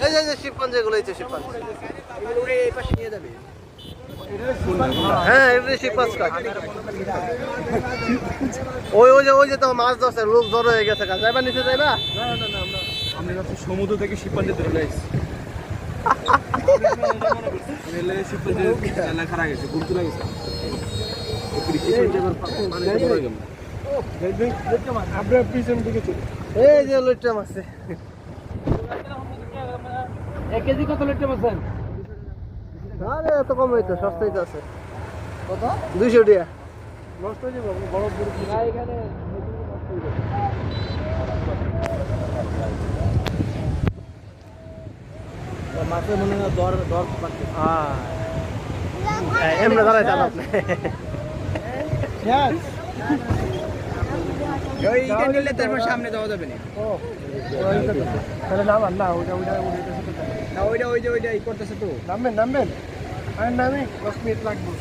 এই যে শিবপাঞ্জ যেগুলো এই যে শিবপাঞ্জ এই পাশে নিয়ে যাবে। হ্যাঁ এটা শিবপাঞ্জ কাজ ওই যে তো মাছ ধরছে লোক জড়ো হয়ে গেছে কাজ যাইবা নিচে যাইবা আমরা যাচ্ছি সমুদ্র থেকে শিবপাঞ্জে ধরে লাইছি। রেলে শিবপাঞ্জে চালা খারা গেছে, গুলতু লাগেছে। আপনার পিছন দিকে চলে। এই যে লইট্টা মাছ আছে। 1 কেজি কত লিটার মাছ? আরে এত কম হইতো সস্তাই তো আছে কত 200 টাকা নষ্ট হয়ে যাবে বড় বড় না এখানে মাছে মনে হয় দর পাচ্ছে। হ্যাঁ এমনি ধরাই চাল আপনি ওই এটা নিলে তারপর সামনে যাওয়া যাবে না। তাহলে নামান না ওইটা না ওইটা ই করতেছে তো। নামবেন আরে নামি 10 মিনিট লাগবে